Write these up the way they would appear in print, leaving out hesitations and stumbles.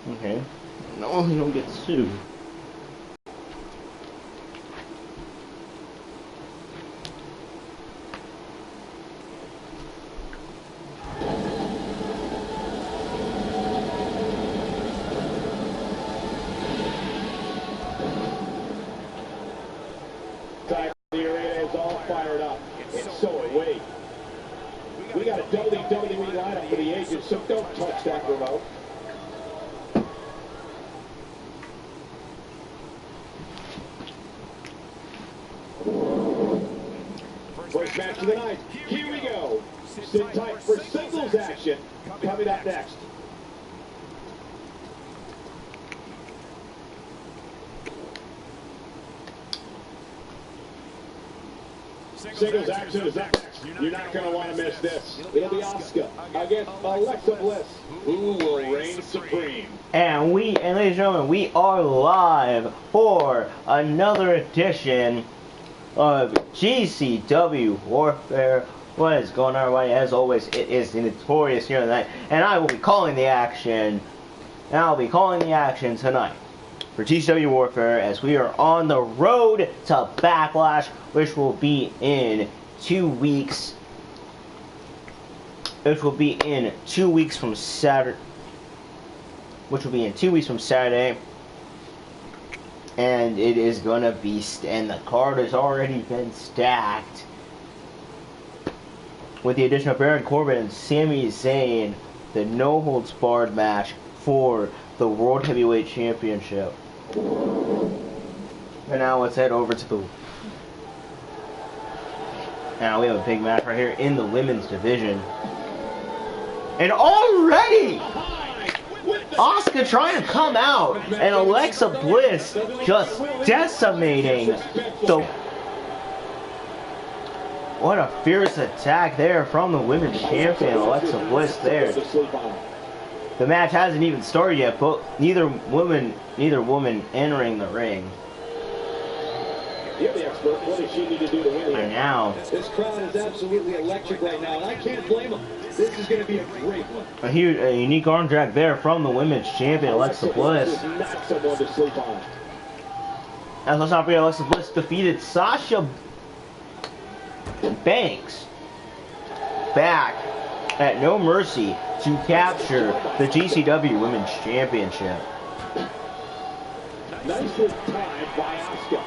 Okay. No, you don't get sued. The arena is all fired up, and so are we. We got a WWE lineup for the ages, so don't touch that remote. First match of the night. Here we go. Sit tight for singles action. Coming up next. Singles action is up next. You're not going to want to miss this. It'll be Asuka against Alexa Bliss, who will reign supreme. And ladies and gentlemen, we are live for another edition of GCW Warfare. What is going on, everybody? As always, it is the Notorious here tonight, and I will be calling the action. And I'll be calling the action tonight for GCW Warfare, as we are on the road to Backlash, which will be in 2 weeks. Which will be in 2 weeks from Saturday. And it is gonna be, and the card has already been stacked with the addition of Baron Corbin and Sami Zayn, the no-holds-barred match for the World Heavyweight Championship. And now let's head over to the... Now we have a big match right here in the women's division. And already, Asuka trying to come out, and Alexa Bliss just decimating the... What a fierce attack there from the women's champion, Alexa Bliss there. The match hasn't even started yet, but neither woman entering the ring. You're the expert. What does she need to do to win here? Now, this crowd is absolutely electric right now, and I can't blame them. This is going to be a great one. A unique arm drag there from the women's champion, Alexa Bliss. This is not someone to sleep on. And let's not forget, Alexa Bliss defeated Sasha Banks back at No Mercy to capture the GCW Women's Championship. Nicely timed by Asuka.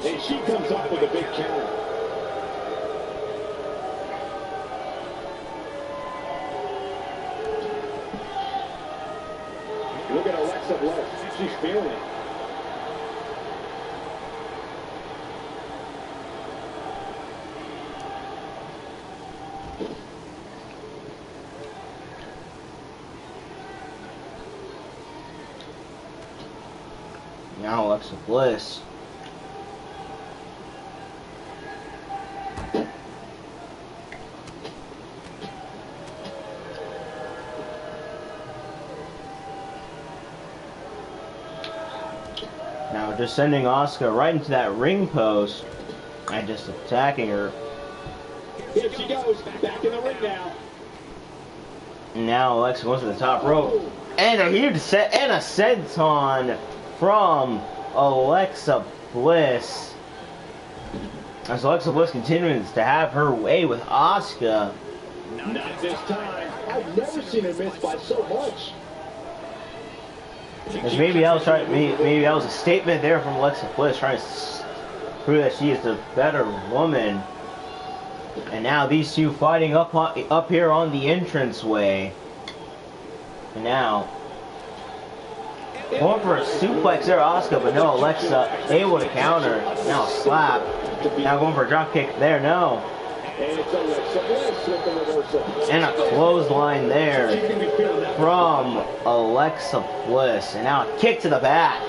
And she comes up with a big counter. Look at Alexa Bliss. She's feeling it. Now Alexa Bliss. Now just sending Asuka right into that ring post and just attacking her. Here she goes, back in the ring now. Now Alexa goes to the top rope. And a huge set and a senton from Alexa Bliss. As Alexa Bliss continues to have her way with Asuka. Not this time. I've never seen her miss by so much. As maybe that was a statement there from Alexa Bliss trying to prove that she is the better woman. And now these two fighting up here on the entranceway. And now going for a suplex there, Asuka, but no, Alexa able to counter. Now slap. Now going for a drop kick there, no. And it's Alexa Bliss with the reversal. And a clothesline there from Alexa Bliss. And now a kick to the back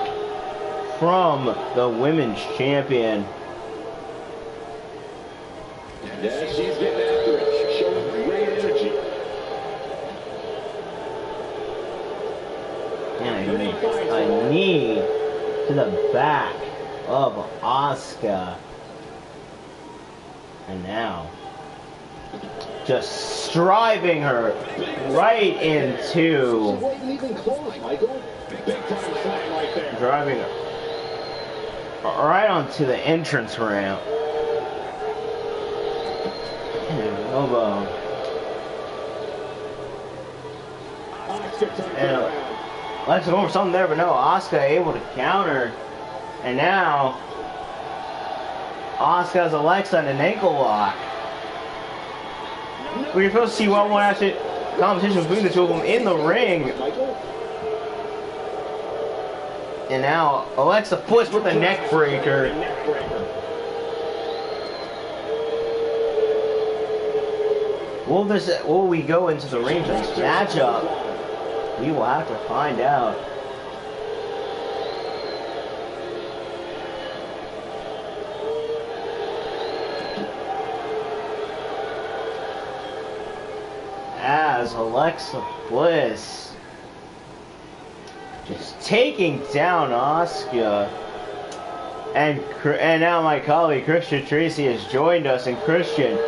from the women's champion. Yeah, she's getting after it. knee to the back of Asuka. And now, just driving her right into, driving her right onto the entrance ramp. Elbow. And Alexa going for something there, but no, Asuka able to counter. And now, Asuka has Alexa in an ankle lock. We're supposed to see one actually competition between the two of them in the ring. And now, Alexa Bliss with a neck breaker. Will we go into the ring for this matchup? We will have to find out. As Alexa Bliss just taking down Asuka. And now my colleague Christian Tracy has joined us, and Christian.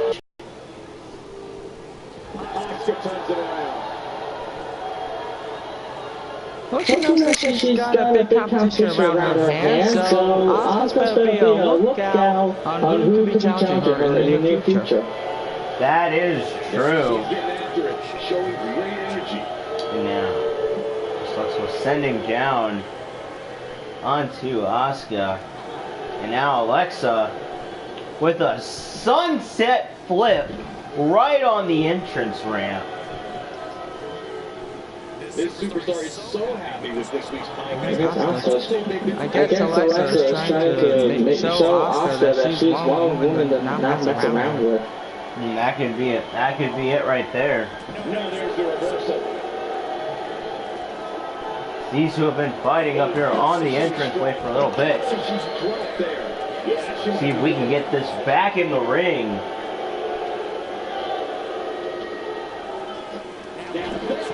Well, she knows that she's got a big competition around her hands, so Asuka's better be a lookout on who could be challenging her in the near future. That is true. Showing great energy. Now, so sending down onto Asuka. And now Alexa with a sunset flip right on the entrance ramp. This superstar is so happy with this week's I guess Alexa is trying to show Asuka that she's one woman that not mess around with. That could be it. That could be it right there. No, there's the reversal. These two have been fighting up here on the entranceway for a little bit. See if we can get this back in the ring.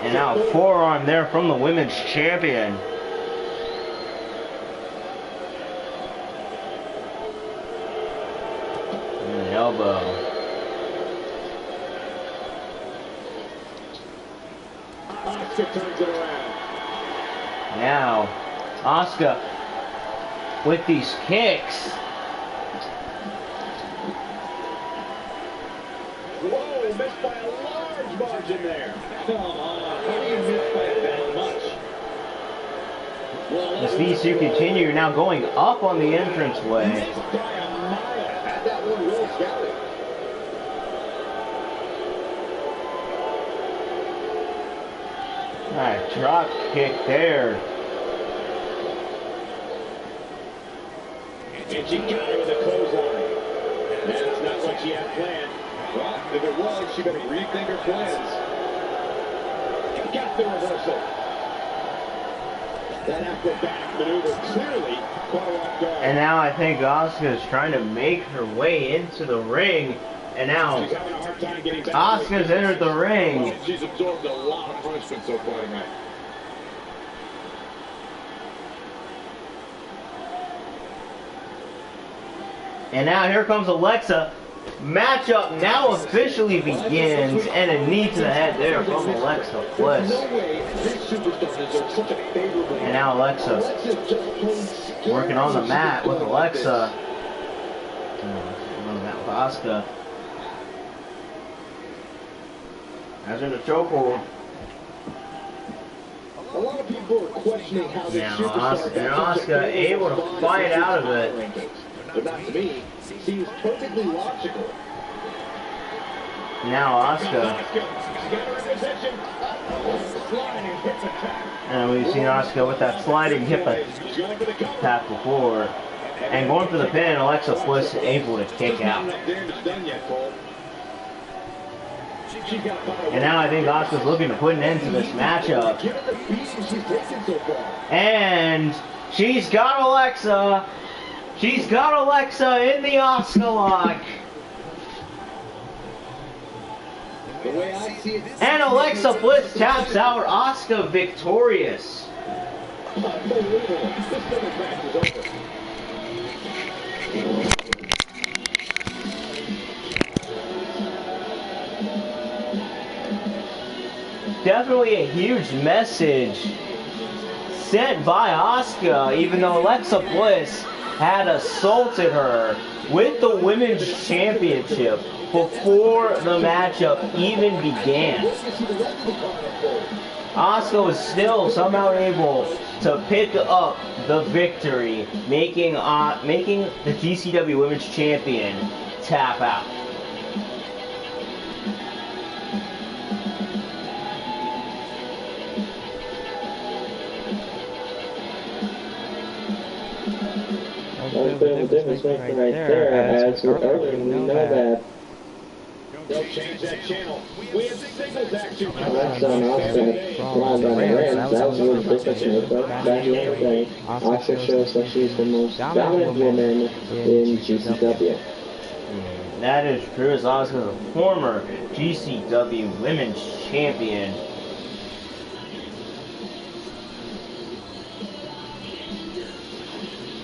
And now a forearm there from the women's champion. And an elbow. Asuka turns it around. Now, Asuka with these kicks. Whoa, missed by a large margin there. Come on, how do you miss by that much? Well, As these two continue now going up on the entranceway. missed by a mile. Had that one well scouted. Alright, drop kick there. And she got her with a clothesline. That's not what she had planned. Well, if it was, she better rethink her plans. Got the reversal. That acrobatic maneuver clearly caught her off guard. And now I think Asuka is trying to make her way into the ring. And now She's having a hard time getting back. Asuka's entered the ring. Well, she's absorbed a lot of punishment so far tonight. And now here comes Alexa. Matchup now officially begins, and a knee to the head there from Alexa Bliss. No way this superstar deserves such a favorable. And now Alexa working on the mat with Alexa. On the mat with Asuka. As in the chokehold. A lot of people are questioning how this Now superstar Asuka able to fight out of it. But not to me. Seems perfectly logical. Now Asuka. And we've seen Asuka with that sliding hip attack before. And going for the pin, Alexa Bliss able to kick out. And now I think Asuka's looking to put an end to this matchup. And she's got Alexa. She's got Alexa in the Asuka lock. And Alexa Bliss taps out, Asuka victorious. Unbelievable. This singles match is over. Definitely a huge message sent by Asuka, even though Alexa Bliss had assaulted her with the Women's Championship before the matchup even began. Asuka was still somehow able to pick up the victory, making the GCW Women's Champion tap out. There's a bit of a difference making right there, as earlier we know that. They'll change that channel. We have singles action. Alexa and Asuka flying down the ramp. That was a really difference maker. Back in the day, Asuka shows that she's the most dominant woman in GCW. That is true, as Asuka is a former GCW Women's Champion.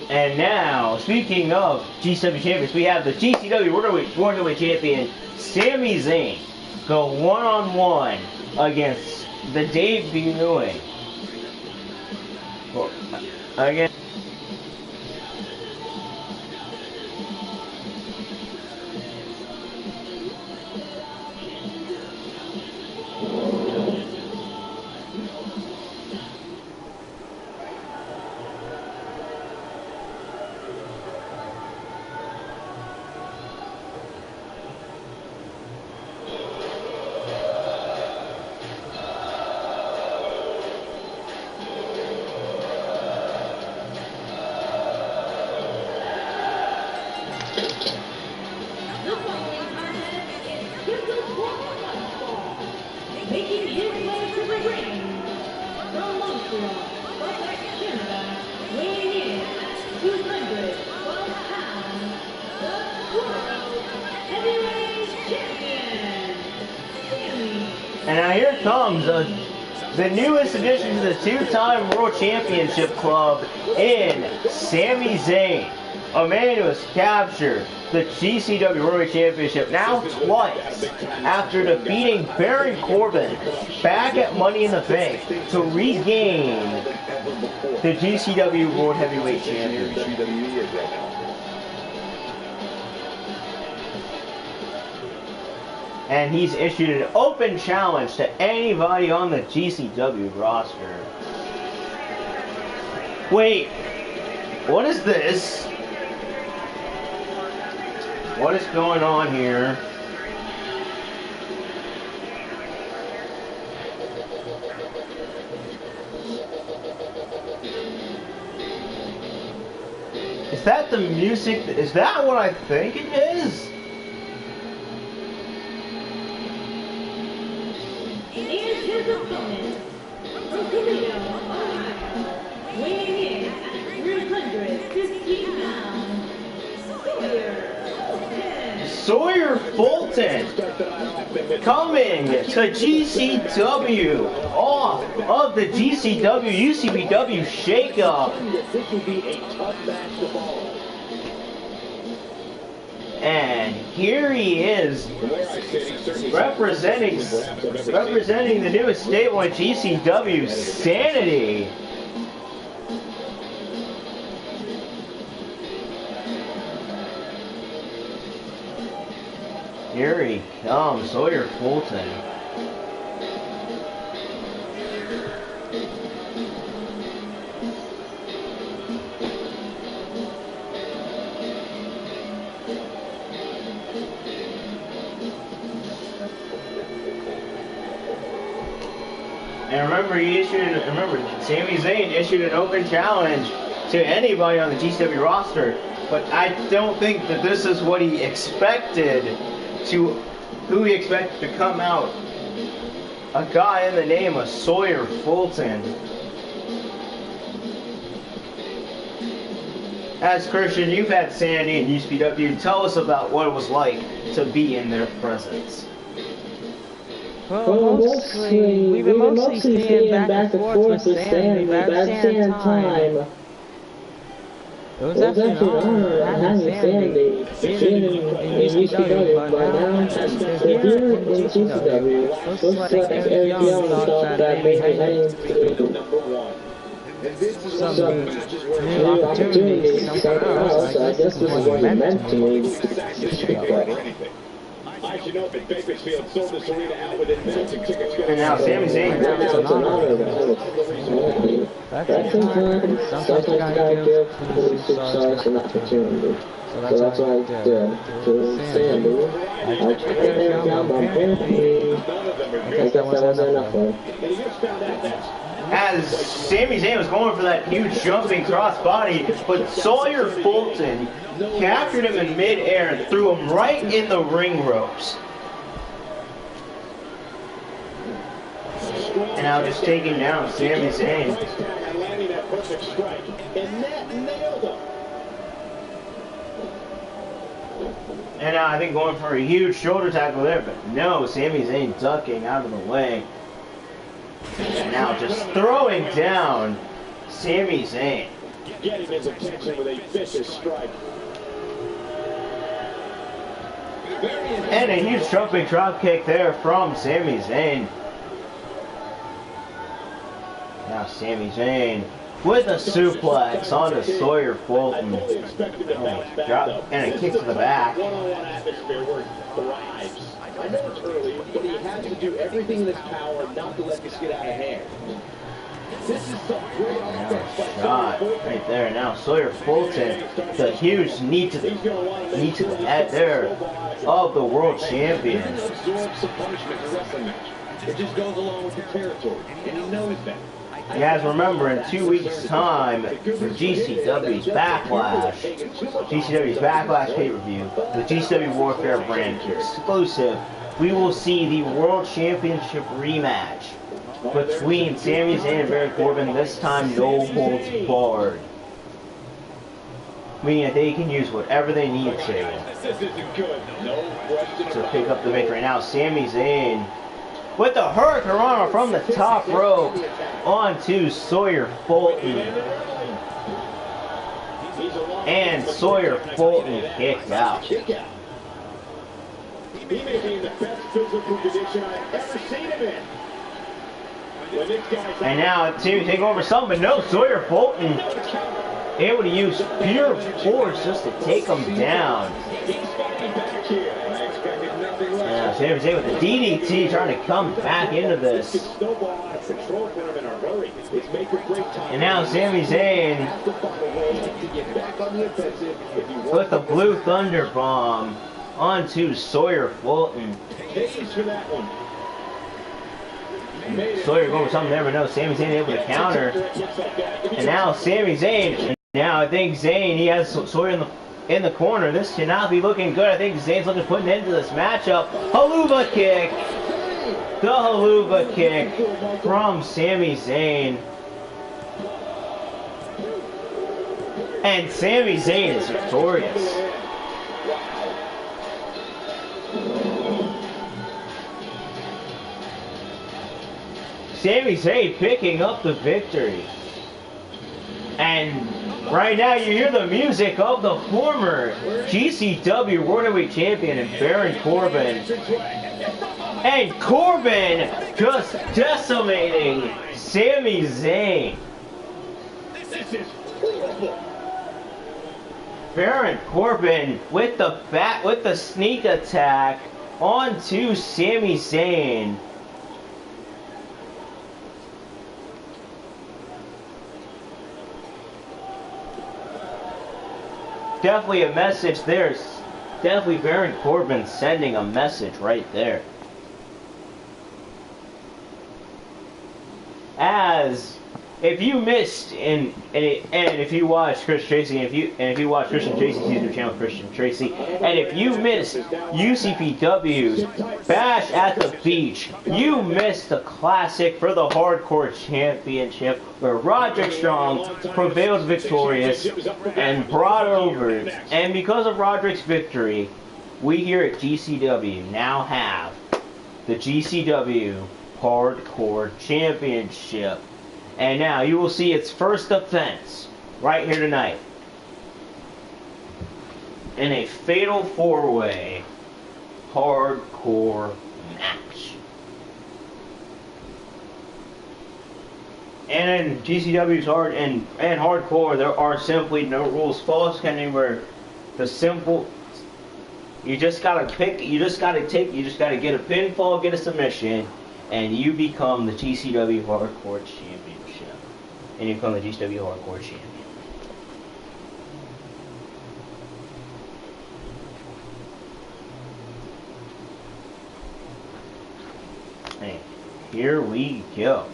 And now, speaking of GCW Champions, we have the GCW Worldwide Champion, Sami Zayn, go one-on-one against the debuting. Again. Making his way to the ring from Montreal, Quebec, Canada, weighing in at 212 pounds, the World Heavyweight Champion, Sami. And now here comes the newest addition to the two-time World Championship Club in Sami Zayn, a man who has captured the GCW World Championship now twice after defeating Baron Corbin back at Money in the Bank to regain the GCW World Heavyweight Championship. And he's issued an open challenge to anybody on the GCW roster. Wait, what is this? What is going on here? Is that the music? Is that what I think it is? Here's his opponent, from Toledo, Ohio, weighing in at 315 pounds, Sawyer Fulton, coming to GCW off of the GCW UCPW shakeup. This will be a tough match to follow. And here he is, representing the newest stable in GCW, Sanity. Here he comes, Sawyer Fulton. And remember, Sami Zayn issued an open challenge to anybody on the GCW roster, but I don't think that this is what he expected who he expected to come out. A guy in the name of Sawyer Fulton. As Christian, you've had Sandy and UCPW. Tell us about what it was like to be in their presence. Well, mostly, we've been mostly staying back and forth with Stanley, but at the same time, it was actually an honor having Sandy in GCW, but now they're here in GCW. Looks like Eric Young thought that maybe heading to some new opportunities somewhere else. I guess this is what he meant to me. I should know that Bakersfield sold this arena out within minutes and tickets. And now Sami Zayn. That's an honor. That's sometimes you gotta give superstars an opportunity. So that's what I did to Sandy. I checked Eric Young on apparently I guess that wasn't enough for him. As Sami Zayn was going for that huge jumping crossbody, but Sawyer Fulton captured him in midair and threw him right in the ring ropes. And now just taking down Sami Zayn. And now I think going for a huge shoulder tackle there, but no, Sami Zayn ducking out of the way. And now just throwing down Sami Zayn. Getting his attention with a vicious strike. And a huge jumping drop kick there from Sami Zayn. Now Sami Zayn with a suplex onto Sawyer Fulton. Drop and a kick to the back. One-on-one atmosphere where he thrives. I know it's early, but he has to do everything in his power not to let this get out of hand. This is some great shot right there. Now Sawyer Fulton, the huge knee to the head there of the world champion. It just goes along with the territory, and he knows that. You guys remember in 2 weeks' time for GCW's Backlash pay-per-view, the GCW Warfare brand exclusive, we will see the World Championship rematch between Sami Zayn and Baron Corbin, this time no holds barred. Meaning that they can use whatever they need to pick up the victory. Now Sami Zayn with the Hurricanrana from the top rope onto Sawyer Fulton. And Sawyer Fulton kicked out. He may be in the best physical condition I've ever seen him in. And now to take over some, but no, Sawyer Fulton able to use pure force just to take him down. Now Sami Zayn with the DDT trying to come back into this. And now Sami Zayn with the Blue Thunder Bomb onto Sawyer Fulton. Sawyer going for something there, but no, Sami Zayn able to counter. And now Sami Zayn, and now I think Zayn, he has Sawyer in the corner. This should not be looking good. I think Zayn's looking to put an end to this matchup. Haluva kick. The Haluva kick from Sami Zayn. And Sami Zayn is victorious. Sami Zayn picking up the victory. And right now you hear the music of the former GCW World Heavyweight Champion and Baron Corbin. And Corbin just decimating Sami Zayn. Baron Corbin with the sneak attack onto Sami Zayn. Definitely a message there. Definitely Baron Corbin sending a message right there. As if you missed and if you watched Chris Tracy and if you watched Christian Tracy's YouTube channel, Christian Tracy, and if you missed UCPW's Bash at the Beach, you missed the classic for the Hardcore Championship where Roderick Strong prevails victorious and brought over. And because of Roderick's victory, we here at GCW now have the GCW Hardcore Championship. And now you will see its first defense right here tonight in a fatal 4-way hardcore match. And in GCW's hard and hardcore, there are simply no rules. False anywhere. The simple, you just gotta pick. You just gotta get a pinfall, get a submission, and you become the GCW Hardcore Championship. And you become the GCW Hardcore Champion. And here we go.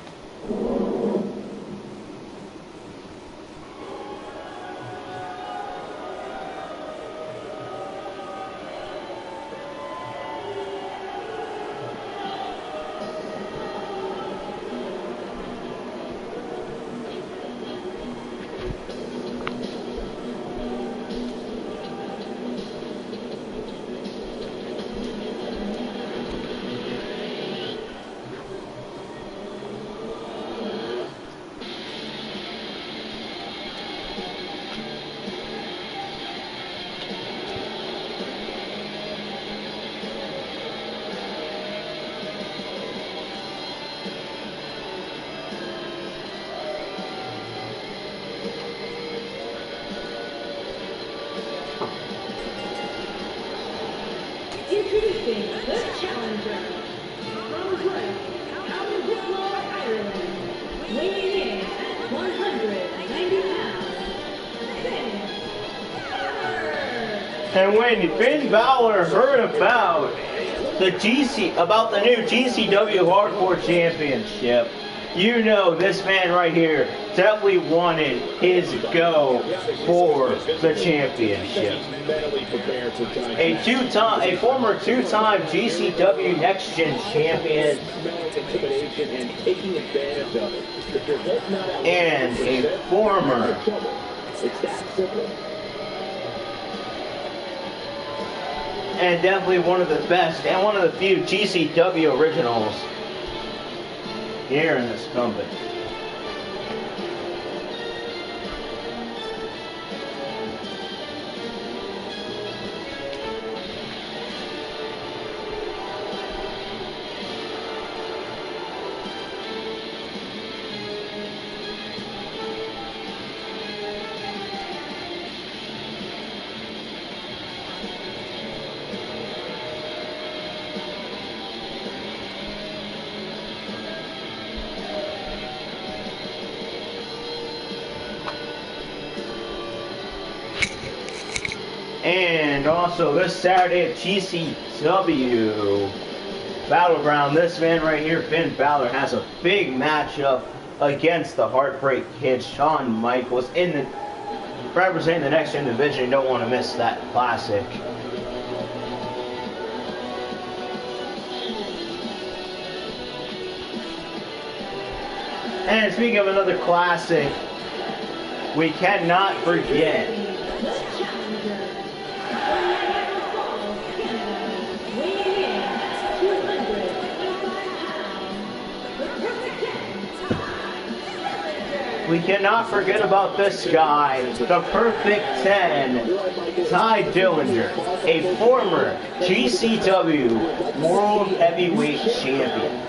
Introducing the challenger, from West, out of Wicklow, Ireland, weighing in at 190 pounds, Finn Balor. And when Finn Balor heard about the new GCW Hardcore Championship, you know this man right here definitely wanted his go for the championship. A former two-time GCW Next Gen champion and a former and definitely one of the best and one of the few GCW originals here in this company. And also this Saturday at GCW Battleground, this man right here, Finn Balor, has a big matchup against the Heartbreak Kid, Shawn Michaels, representing the Next Gen division. You don't want to miss that classic. And speaking of another classic, we cannot forget about this guy, the Perfect 10, Ty Dillinger, a former GCW World Heavyweight Champion.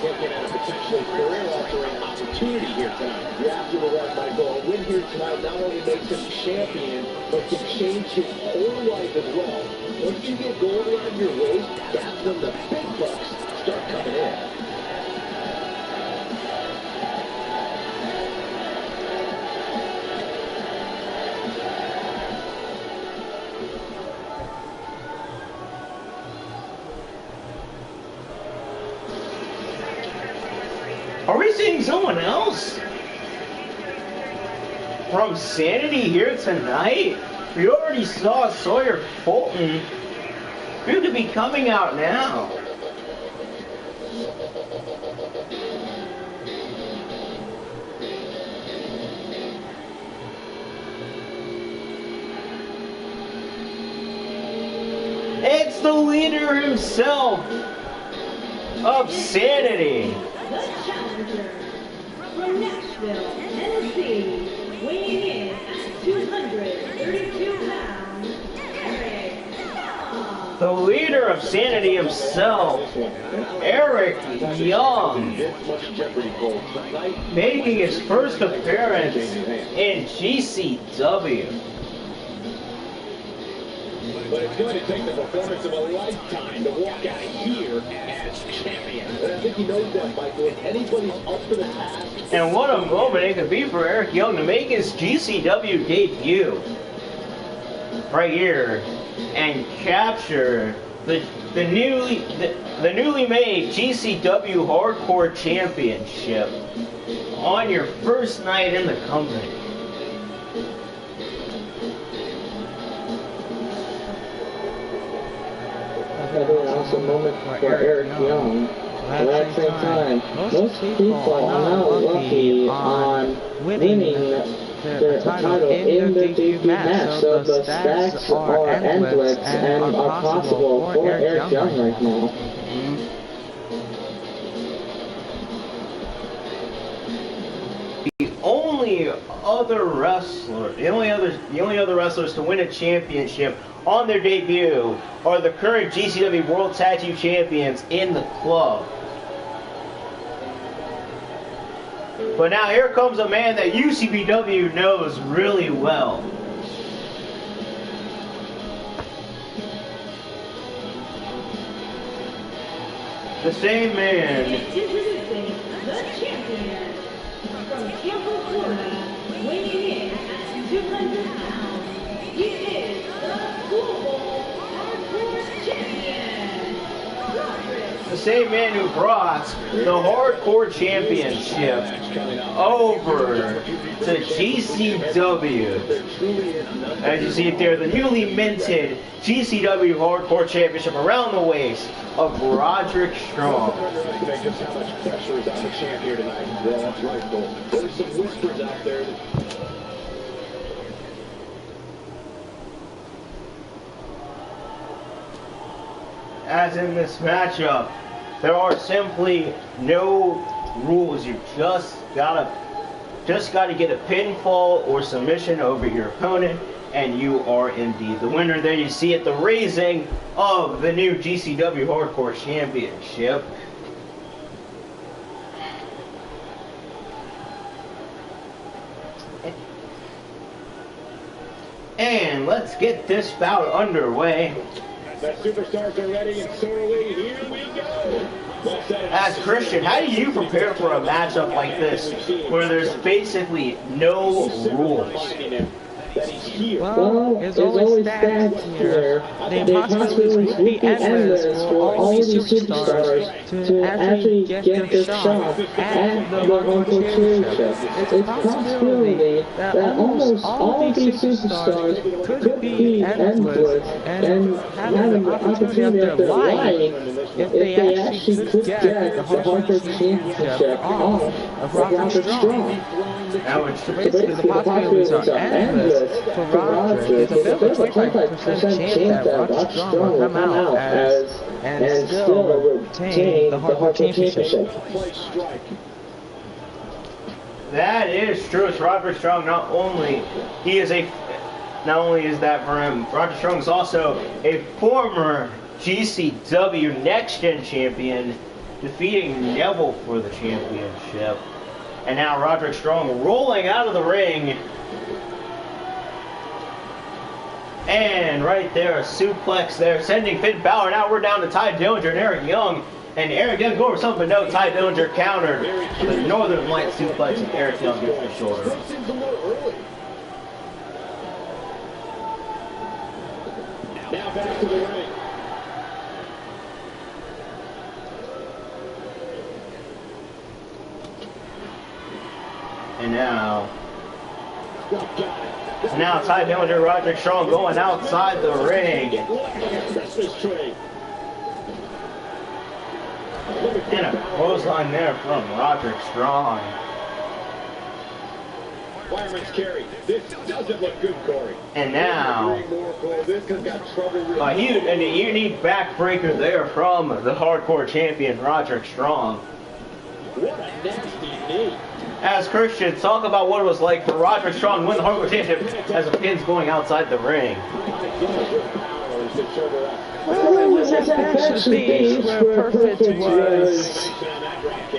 Looking at a potentially career-altering opportunity here tonight. You're absolutely right, Michael. A win here tonight not only makes him champion, but can change his whole life as well. Once you get gold around your waist, that's when the big bucks start coming in. Are we seeing someone else from Sanity here tonight? We already saw Sawyer Fulton. Who could be coming out now? the leader himself of Sanity. The challenger from Nashville, Tennessee, weighing in at 232 pounds, Eric Young. The leader of Sanity himself, Eric Young, making his first appearance in GCW. But it's going to take the performance of a lifetime to walk out of here as champion. And I think he knows that, Michael. If anybody's up for the task. And what a moment it could be for Eric Young to make his GCW debut right here and capture the newly made GCW Hardcore Championship on your first night in the company. Another awesome moment for Eric Young. But at the same time, most people are not lucky on winning the title in the debut match, so the stacks are endless and are possible for Eric Young right now. The only other wrestlers to win a championship on their debut are the current GCW World Tag Team Champions in the club. But now here comes a man that UCPW knows really well. The same man. Introducing the champion from Tampa, Florida, weighing in at 200 pounds. He is the Global Hardcore Champion, Roderick. The same man who brought the Hardcore Championship over to GCW. As you see it there, the newly minted GCW Hardcore Championship around the waist of Roderick Strong. Just how much pressure is on the champ here tonight. Yeah, that's right, Cole. There's some whispers out there that as in this matchup, there are simply no rules. You just gotta get a pinfall or submission over your opponent, and you are indeed the winner. There you see it, the raising of the new GCW Hardcore Championship. And let's get this bout underway. the superstars are ready, and so are we. Here we go. As Christian, how do you prepare for a matchup like this, where there's basically no rules? Well, there's always stats here. The possibilities would be endless for all these superstars to actually get their shot at the Hardcore Championship. It's a possibility that almost all of these superstars could be endless and having the opportunity of their life if they actually could get the Hardcore Championship off of Roderick Strong. So basically, the possibilities are endless for Roderick. There's a 25% chance that Roderick Strong will come out and still retain the Hardcore Championship. That is true. It's Roderick Strong. Not only is that for him, Roderick Strong is also a former GCW Next Gen champion, defeating Neville for the championship. And now Roderick Strong rolling out of the ring. And right there, a suplex there, sending Finn Balor. Now we're down to Ty Dillinger and Eric Young. And Eric Young go over something, no, Ty Dillinger countered the Northern Light suplex, and Eric Young gets the shoulder. Now back to the ring. And now Ty Dillinger, Roderick Strong going outside the ring. And a clothesline there from Roderick Strong. Fireman's carry. This doesn't look good, Corey. And now, This has got trouble with a unique backbreaker there from the hardcore champion, Roderick Strong. What a nasty knee. As Christian, talk about what it was like for Roderick Strong to win the hardcore championship as the pin's going outside the ring. Well, it was at Backlash where Perfect was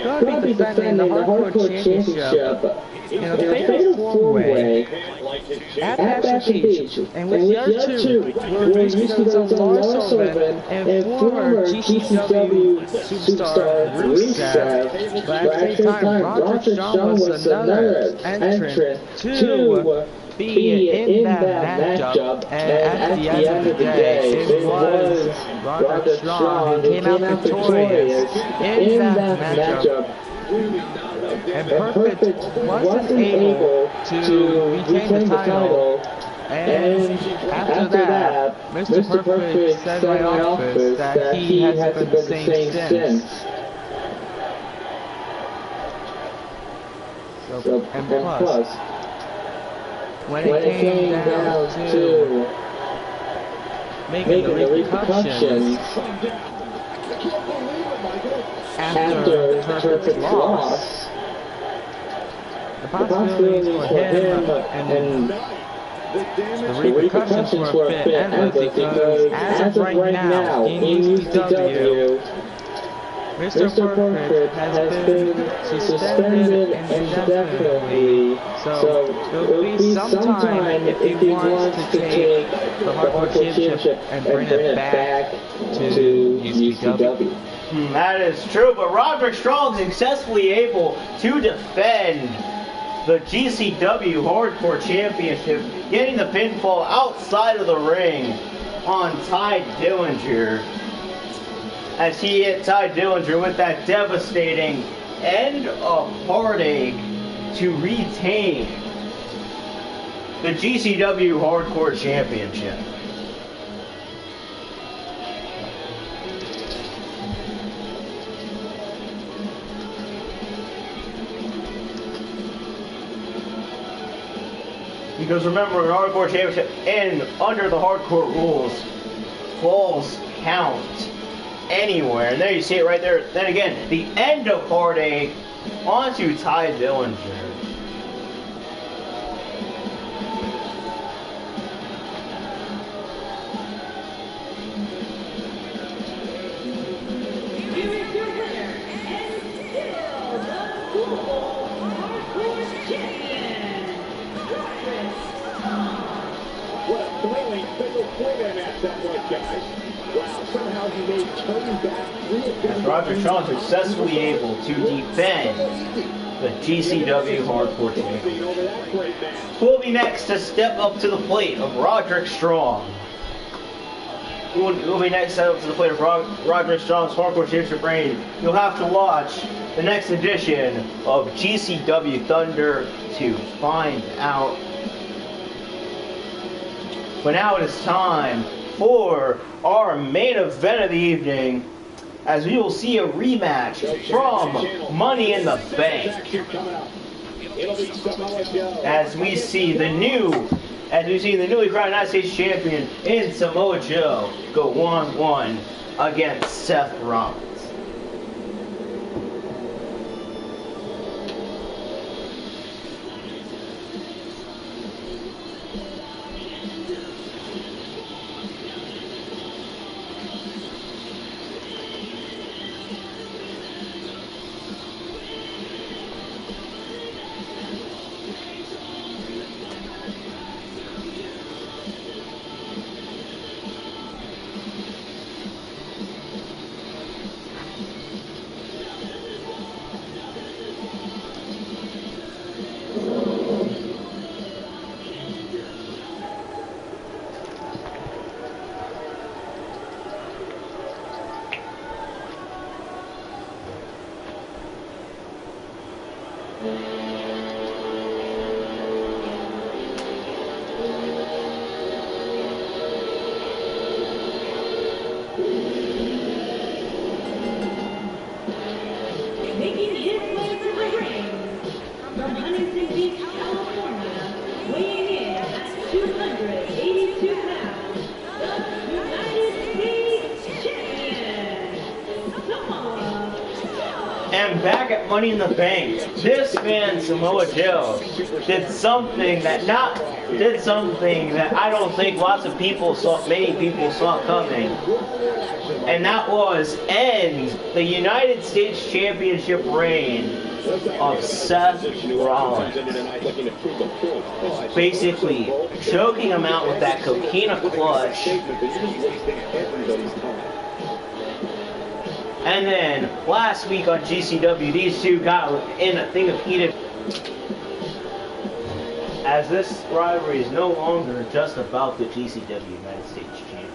going to be defending the hardcore championship in a fatal four-way at Backlash Beach. And with the other two were Mr. Lars Sullivan and former GCW superstar Rusev. But at the same time, Roderick Strong was another entrant to be in that matchup, and at the end of the day, it was Roderick Strong who came out victorious in that matchup. And Perfect wasn't able to retain the title, and after that, Mr. Perfect said in my office that he hasn't been the same since. So, and plus, when it came down to making the repercussions after Perfect's loss, the possibilities for him and the repercussions were a bit endless because as of right now in GCW, Mr. Perfect has been suspended indefinitely, so it will be some time if he wants to take the Hardcore Championship and bring it back to GCW. That is true, but Roderick Strong successfully able to defend the GCW Hardcore Championship, getting the pinfall outside of the ring on Ty Dillinger, as he hit Ty Dillinger with that devastating end of heartache to retain the GCW Hardcore Championship. Because remember, in Hardcore Championship and under the Hardcore rules, falls count anywhere. And there you see it right there. Then again, the end of heartache onto Ty Dillinger. Here is your winner, and still the Global Hardcore Champion, Roderick Strong. What a thrilling fatal four-way match that was, guys. Wow, somehow he made turning back As Roderick Strong successfully able to defend the GCW Hardcore Championship. Who will be next to step up to the plate of Roderick Strong? Who will be next to step up to the plate of Roderick Strong's Hardcore Championship reign? You'll have to watch the next edition of GCW Thunder to find out. But now it is time for our main event of the evening, as we will see a rematch from Money in the Bank. As we see the newly crowned United States champion in Samoa Joe go 1-1 against Seth Rollins. Making his way to the ring from Huntington Beach, California, 282 pounds, the United States Champion, Samoa Joe. And back at Money in the Bank, this man Samoa Joe did something that I don't think many people saw coming. And that was end the United States Championship reign of Seth Rollins. Basically choking him out with that coquina clutch. And then last week on GCW, these two got in a thing of heated. As this rivalry is no longer just about the GCW United States Championship.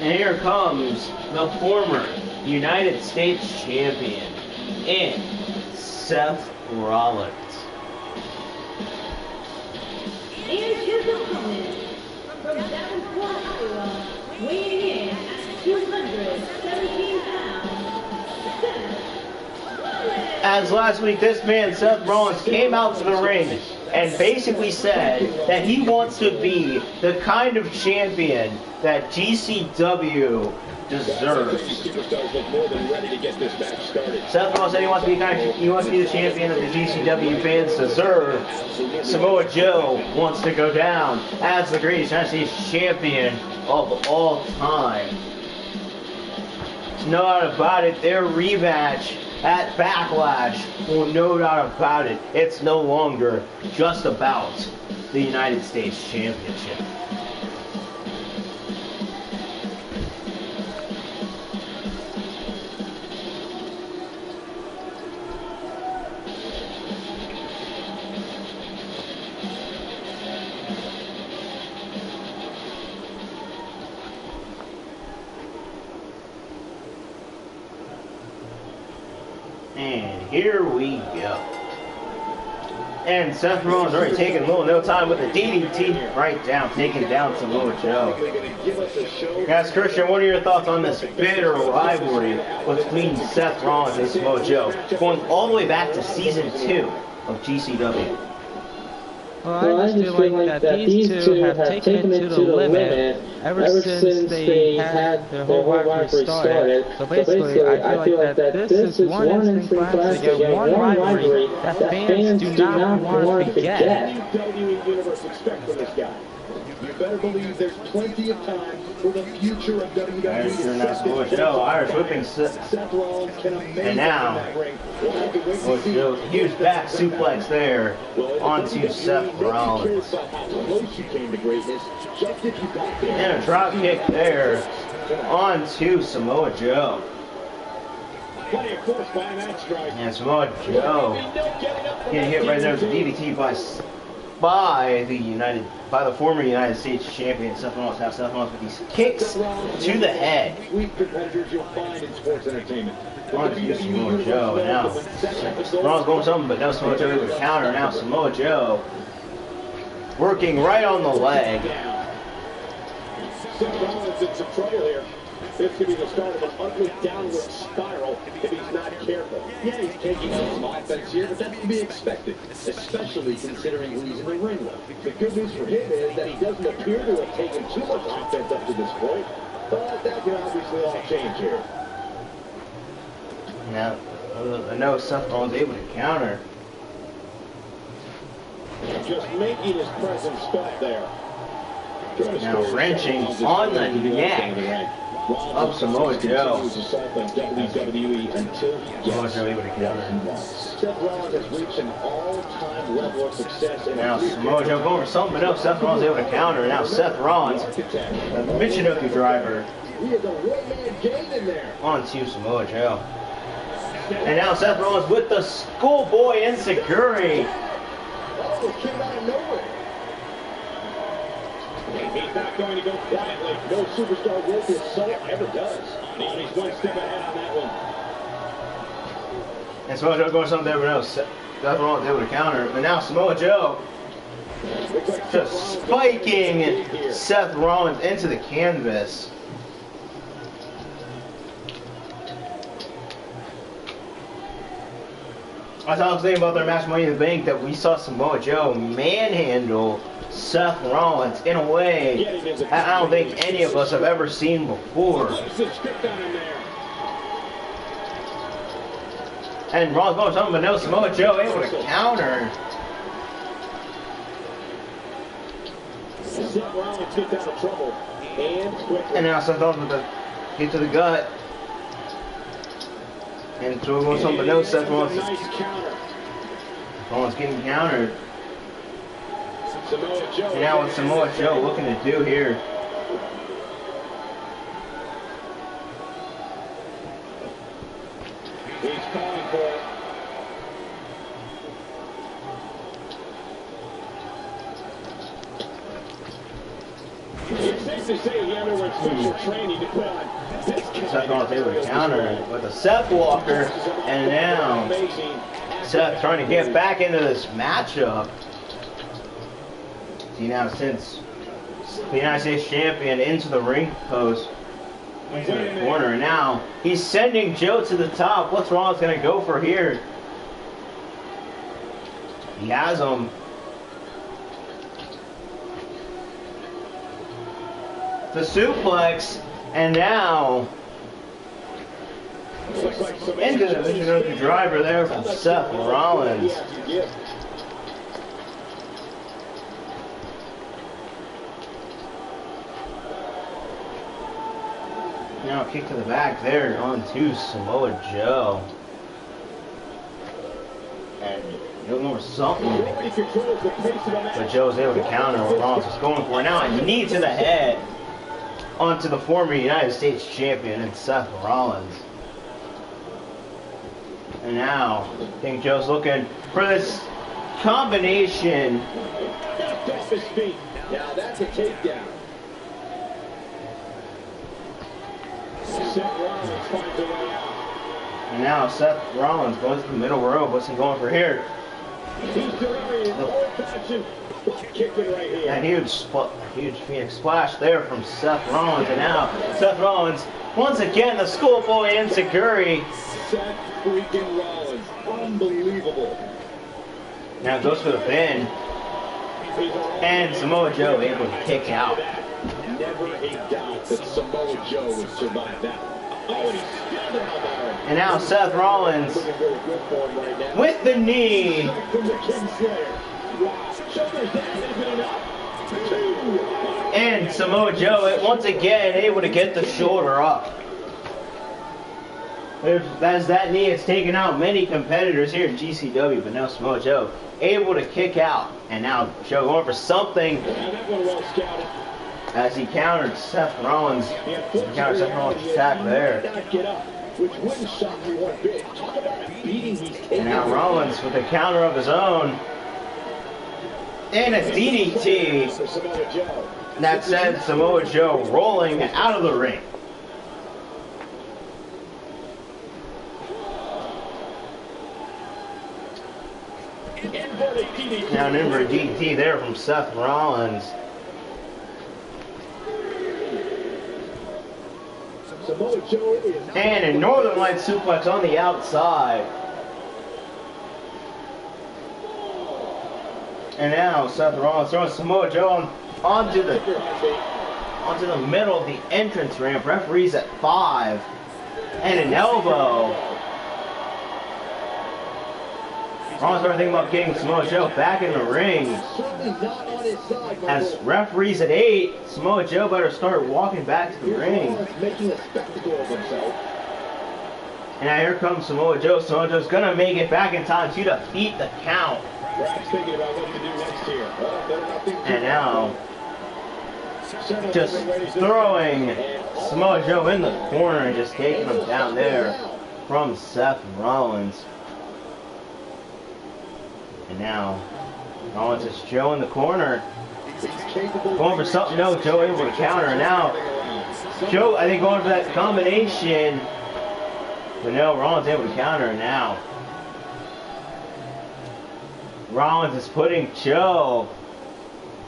And here comes the former United States Champion in Seth Rollins. And his opponent, from Davenport, Iowa, weighing in at 217 pounds, Seth Rollins. As last week, this man, Seth Rollins, came out to the ring and basically said that he wants to be the kind of champion that GCW deserves. Seth Rollins said he wants to be the champion that the GCW fans deserve. Samoa Joe wants to go down as the greatest United States champion of all time. There's no doubt about it, their rematch at Backlash, well, no doubt about it, it's no longer just about the United States Championship. And here we go. And Seth Rollins already taking a little no time with the DDT right down, taking down Samoa Joe. Guys, Christian, what are your thoughts on this bitter rivalry between Seth Rollins and Samoa Joe, going all the way back to season 2 of GCW? Well, I just feel like that these two have taken it to the limit ever since they had their whole rivalry started. So basically, I feel like that this is one instant classic and one rivalry that fans do not want to forget. You better believe there's plenty of time for the future of WWE. Joe, Irish whipping, and now, Joe, huge back suplex there onto Seth Rollins. And a drop kick there onto Samoa Joe. And Samoa Joe getting hit right there with the DDT by the former United States champion Seth Rollins. Now Seth Rollins with these kicks to the head. Onto Samoa Joe, and now Rollins going something, but no Samoa Joe with a counter. Now Samoa Joe working right on the leg. Seth Rollins in some trouble here. This could be the start of an ugly downward spiral if he's not careful. Yeah, he's taking on some offense here, but that's to be expected, especially considering who he's in the ring with. The good news for him is that he doesn't appear to have taken too much offense up to this point, but that can obviously all change here. Now, I know Seth Rollins able to counter. Just making his presence felt there. Now wrenching on the neck of Samoa Joe. Samoa Joe able to counter. Seth Rollins has reached an all-time level of success. Now Samoa Joe going for something, but no, Seth Rollins able to counter. Now Seth Rollins, the Michinoku driver, onto Samoa Joe. And now Seth Rollins with the schoolboy enziguri. He's not going to go quietly. No superstar worth his salt ever does. He's one step ahead on that one. And Samoa Joe going something everyone else. Seth Rollins able to counter. But now Samoa Joe just spiking Seth Rollins into the canvas. I was thinking about their match Money in the Bank that we saw Samoa Joe manhandle Seth Rollins in a way that I don't think any of us have ever seen before. And Rollins going something, but no, Samoa Joe able to counter. Seth Rollins gets out of trouble. And now Seth Rollins with the hit to the gut. And throw going something, but no, Seth Rollins. Rollins getting countered. And now what's Samoa Joe looking to do here? He's calling for it. It's safe to say he underwent special training to put on this. Seth Rollins able to counter with a Seth Walker, and now Seth trying to get back into this matchup. See now, since the United States champion into the ring post, into the corner, and now he's sending Joe to the top. What's Rollins gonna go for here? He has him. The suplex, and now into the vision driver there from Seth Rollins. Now kick to the back there onto Samoa Joe. And looking for something. But Joe's able to counter what Rollins was going for. Now a knee to the head onto the former United States champion and Seth Rollins. And now I think Joe's looking for this combination. Off his feet. Now that's a takedown. Seth Rollins finds a way out. And now Seth Rollins going to the middle rope. What's he going for here? He's delivering old-fashioned kicking right here. That huge Phoenix splash there from Seth Rollins. And now Seth Rollins, once again, the schoolboy insecurity. Seth freaking Rollins. Unbelievable. Now goes for the pin. And Samoa Joe able to kick out. Never a doubt that Samoa Joe would survive that. Oh, and he's still down there. And now Seth Rollins Looking very good for him right now. with the knee. From the Kingslayer. Wow. Shoulders down, isn't enough. Two. And Samoa Joe once again able to get the shoulder up. As that knee has taken out many competitors here in GCW, but now Samoa Joe able to kick out. And now Joe going for something. And that one well scouted. As he countered Seth Rollins. He countered Seth Rollins' attack there. Get up, which wouldn't shock me one bit. Talk about a beating he's taking. And now Rollins with a counter of his own. And a DDT. For Samoa Joe. That sent Samoa Joe rolling out of the ring. Inverted DDT. Now an inverted DDT there from Seth Rollins. Samoa Joe is And a Northern Light suplex on the outside. And now Seth Rollins throwing Samoa Joe onto the middle of the entrance ramp. Referees at 5. And an elbow. Rollins started thinking about getting Samoa Joe back in the ring. certainly not on his side. As referees at 8, Samoa Joe better start walking back to the ring. Making a spectacle of himself. And now here comes Samoa Joe. Samoa Joe's gonna make it back in time to defeat the count. Perhaps thinking about what to do next here. And now, just throwing Samoa Joe in the corner and just taking him down there from Seth Rollins. And now, Rollins is Joe in the corner. Going for something, no, Joe able to counter. Now, Joe, I think going for that combination. But no, Rollins able to counter now. Rollins is putting Joe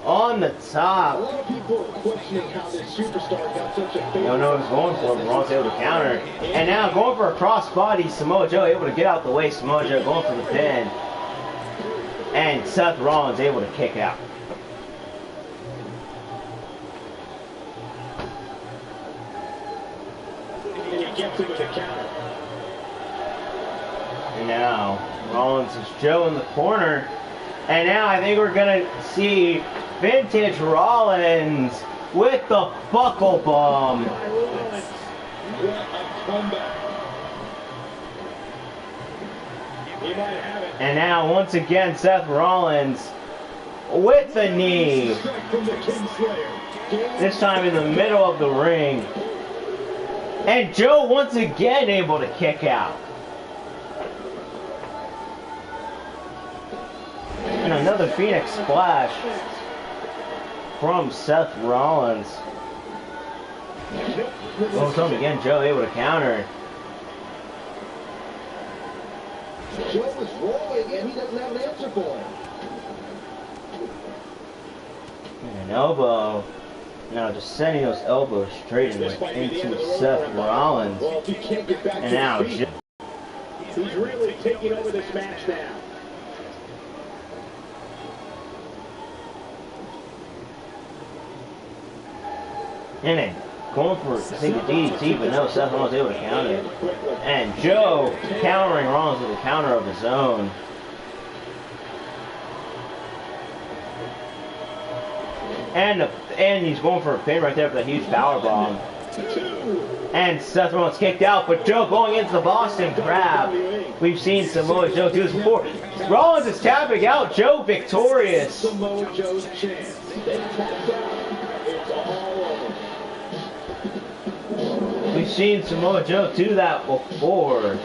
on the top. A lot of people are questioning how this superstar got such a Don't know what he's going for, but Rollins able to counter. And now going for a crossbody, Samoa Joe able to get out the way. Samoa Joe going for the pin. And Seth Rollins able to kick out. And he gets him with a counter. And now Rollins is Joe in the corner. And now I think we're going to see Vintage Rollins with the buckle bomb. What a comeback. He might have it. And now once again Seth Rollins with the knee. This time in the middle of the ring. And Joe once again able to kick out. And another Phoenix Splash from Seth Rollins. Oh, something again, Joe able to counter. Joe is rolling and he doesn't have an answer for him. And an elbow. Now just sending those elbows straight into Seth Rollins. Well, if he can't get back And to now his feet, he's really taking over this match now. And then going for I think the DDT, but no, Seth Rollins able to counter. And Joe countering Rollins with a counter of his own. And he's going for a pin right there for the huge power bomb. And Seth Rollins kicked out, but Joe going into the Boston Crab. We've seen Samoa Joe do this before. Rollins is tapping out, Joe victorious. Samoa Joe's chance. They tapped out. It's all over. We've seen Samoa Joe do that before.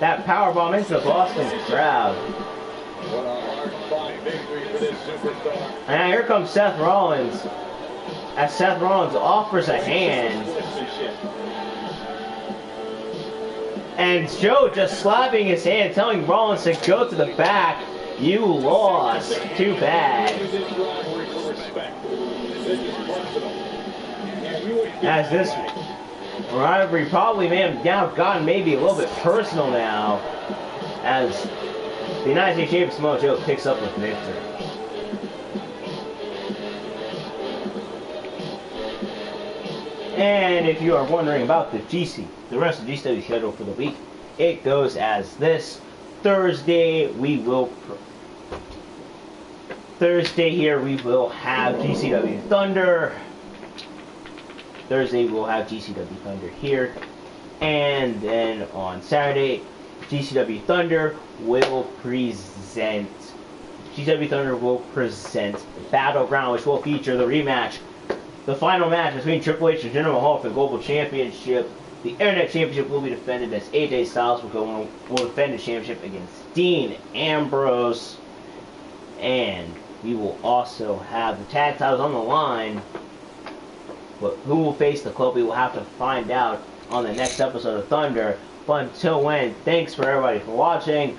That power bomb into the Boston Crab. What a hard-fought victory for this superstar. And now here comes Seth Rollins. As Seth Rollins offers a hand. And Joe just slapping his hand, telling Rollins to go to the back. You lost. Too bad. As this rivalry probably may have now gotten maybe a little bit personal now. As the United States Champion Samoa Joe picks up the victory. And if you are wondering about the rest of the GCW schedule for the week, it goes as this. Thursday here we will have GCW Thunder. Thursday we'll have GCW Thunder here. And then on Saturday, GCW Thunder will present Battleground, which will feature the rematch. The final match between Triple H and Jinder Mahal for the Global Championship. The Internet Championship will be defended as AJ Styles will defend the championship against Dean Ambrose. And we will also have the tag titles on the line. But who will face the club, we will have to find out on the next episode of Thunder. But until when, thanks for everybody for watching.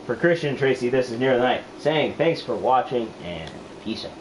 For Christian and Tracy, this is Near the Night saying thanks for watching and peace out.